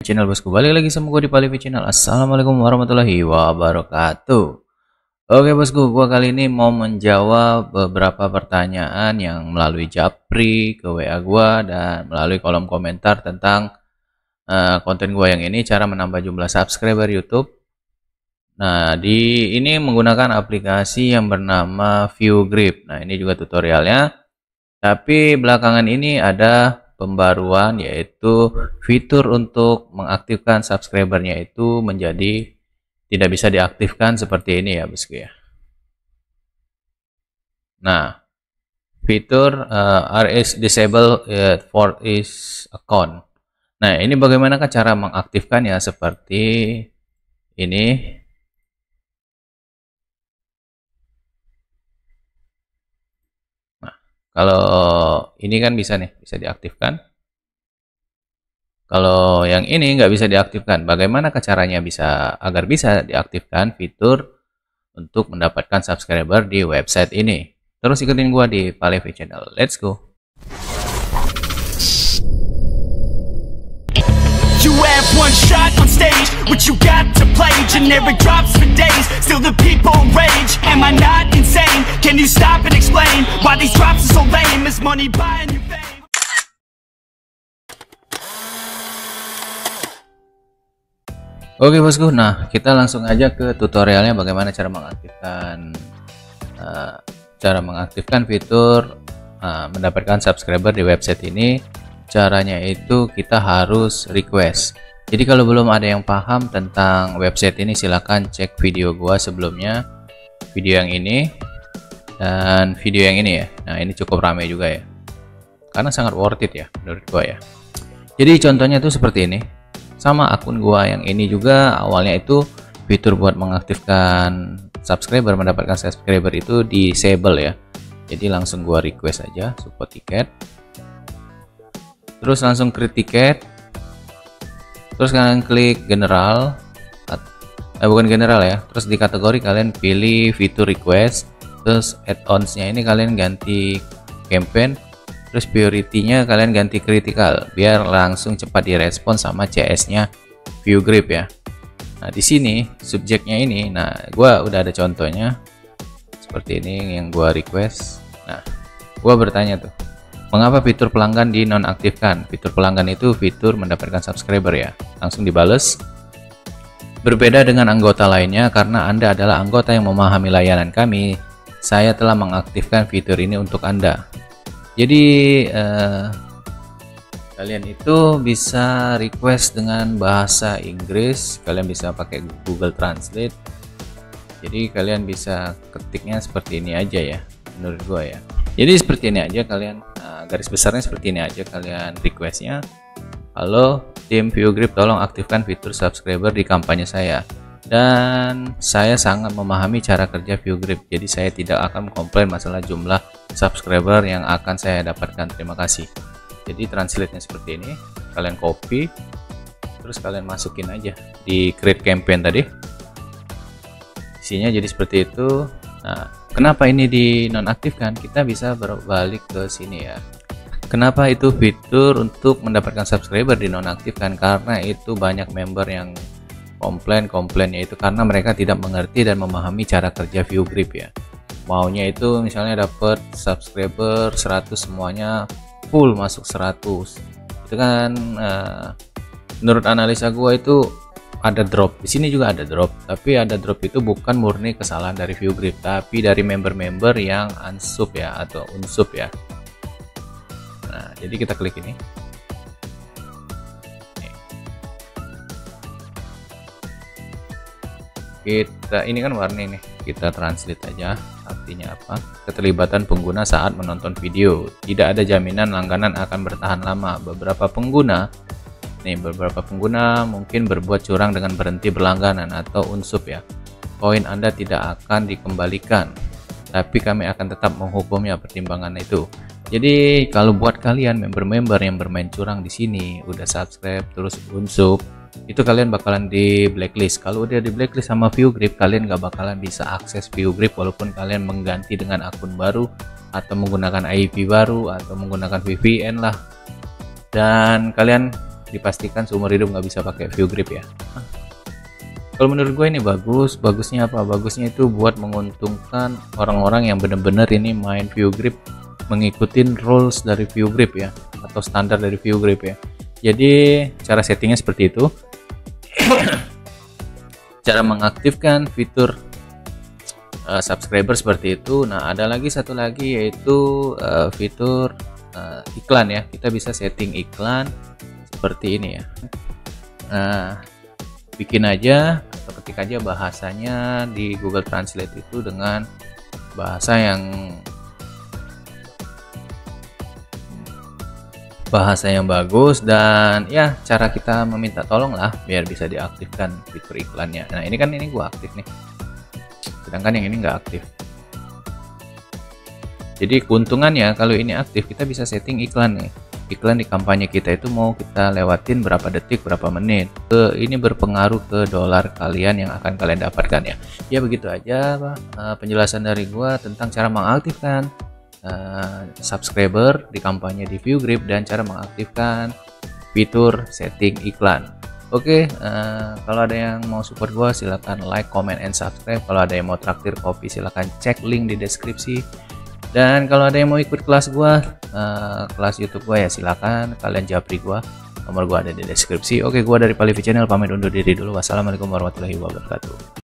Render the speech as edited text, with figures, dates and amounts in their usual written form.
Channel bosku, balik lagi sama gue di Palivi Channel. Assalamualaikum warahmatullahi wabarakatuh. Oke bosku, gue kali ini mau menjawab beberapa pertanyaan yang melalui Japri ke WA gue dan melalui kolom komentar tentang konten gue yang ini, cara menambah jumlah subscriber YouTube. Nah, ini menggunakan aplikasi yang bernama ViewGrip. Nah, ini juga tutorialnya. Tapi belakangan ini ada pembaruan, yaitu fitur untuk mengaktifkan subscribernya itu menjadi tidak bisa diaktifkan seperti ini ya bosku ya. Nah, fitur RS disable for is account. Nah, ini bagaimanakah cara mengaktifkannya? Seperti ini. Kalau ini kan bisa nih, bisa diaktifkan. Kalau yang ini nggak bisa diaktifkan, bagaimana caranya agar bisa diaktifkan fitur untuk mendapatkan subscriber di website ini? Terus ikutin gua di Palivi Channel. Let's go. You have one shot on stage, what you got to play? Generic drops for days, still the people rage. Am I not insane? Can you stop and explain why these drops are so lame? Is money buying you fame? Oke bosku, nah kita langsung aja ke tutorialnya bagaimana cara mengaktifkan fitur mendapatkan subscriber di website ini. Caranya itu kita harus request. Jadi kalau belum ada yang paham tentang website ini, silahkan cek video gua sebelumnya, video yang ini dan video yang ini ya. Nah, ini cukup ramai juga ya, karena sangat worth it ya menurut gua ya. Jadi contohnya tuh seperti ini. Sama akun gua yang ini juga awalnya itu fitur buat mengaktifkan subscriber, mendapatkan subscriber itu disable ya. Jadi langsung gua request aja support tiket. Terus langsung create tiket. Terus kalian klik general, bukan general ya. Terus di kategori kalian pilih fitur request. Terus add-ons-nya ini kalian ganti campaign. Terus priority-nya kalian ganti critical biar langsung cepat direspon sama CS-nya ViewGrip ya. Nah, di sini subjeknya ini, nah gua udah ada contohnya seperti ini yang gua request. Nah, gua bertanya tuh, mengapa fitur pelanggan dinonaktifkan? Fitur pelanggan itu fitur mendapatkan subscriber ya. Langsung dibales. Berbeda dengan anggota lainnya karena Anda adalah anggota yang memahami layanan kami, saya telah mengaktifkan fitur ini untuk Anda. Jadi kalian itu bisa request dengan bahasa Inggris, kalian bisa pakai Google Translate. Jadi kalian bisa ketiknya seperti ini aja ya, menurut gua ya. Jadi seperti ini aja kalian, garis besarnya seperti ini aja kalian requestnya. Halo tim ViewGrip, tolong aktifkan fitur subscriber di kampanye saya. Dan saya sangat memahami cara kerja ViewGrip, jadi saya tidak akan komplain masalah jumlah subscriber yang akan saya dapatkan. Terima kasih. Jadi translate-nya seperti ini, kalian copy, terus kalian masukin aja di create campaign tadi. Isinya jadi seperti itu. Nah, kenapa ini dinonaktifkan? Kita bisa berbalik ke sini ya. Kenapa itu fitur untuk mendapatkan subscriber dinonaktifkan? Karena itu banyak member yang komplainnya itu karena mereka tidak mengerti dan memahami cara kerja ViewGrip ya. Maunya itu misalnya dapat subscriber 100 semuanya full masuk 100. Itu kan menurut analisa gua itu ada drop. Di sini juga ada drop, tapi ada drop itu bukan murni kesalahan dari ViewGrip, tapi dari member-member yang unsub ya atau unsub ya. Nah, jadi kita klik ini. Ini kan warna nih, kita translate aja artinya apa. Keterlibatan pengguna saat menonton video, tidak ada jaminan langganan akan bertahan lama. Beberapa pengguna mungkin berbuat curang dengan berhenti berlangganan atau unsub ya. Koin Anda tidak akan dikembalikan, tapi kami akan tetap menghukumnya, pertimbangan itu. Jadi kalau buat kalian member-member yang bermain curang di sini, udah subscribe terus unsub, itu kalian bakalan di blacklist. Kalau udah di blacklist sama ViewGrip, kalian gak bakalan bisa akses ViewGrip walaupun kalian mengganti dengan akun baru atau menggunakan IP baru atau menggunakan VPN lah. Dan kalian dipastikan seumur hidup nggak bisa pakai view grip ya. Kalau menurut gue ini bagusnya apa? Bagusnya itu buat menguntungkan orang-orang yang bener-bener ini main view grip, mengikutin rules dari view grip ya, atau standar dari view grip ya. Jadi cara settingnya seperti itu. Cara mengaktifkan fitur subscriber seperti itu. Nah, ada lagi satu lagi yaitu fitur iklan ya. Kita bisa setting iklan seperti ini ya. Nah, bikin aja atau ketik aja bahasanya di Google Translate itu dengan bahasa yang bagus, dan ya cara kita meminta tolong lah biar bisa diaktifkan fitur iklannya. Nah, ini gua aktif nih, sedangkan yang ini nggak aktif. Jadi keuntungannya kalau ini aktif, kita bisa setting iklan nih. Iklan di kampanye kita itu mau kita lewatin berapa detik, berapa menit. Ini berpengaruh ke dolar kalian yang akan kalian dapatkan ya. Ya begitu aja penjelasan dari gua tentang cara mengaktifkan subscriber di kampanye di view grip dan cara mengaktifkan fitur setting iklan. Oke, kalau ada yang mau support gua silahkan like, comment, and subscribe. Kalau ada yang mau traktir kopi silahkan cek link di deskripsi. Dan kalau ada yang mau ikut kelas gua, kelas YouTube gua ya silakan kalian japri gua. Nomor gua ada di deskripsi. Oke, gua dari Palivi Channel pamit undur diri dulu. Wassalamualaikum warahmatullahi wabarakatuh.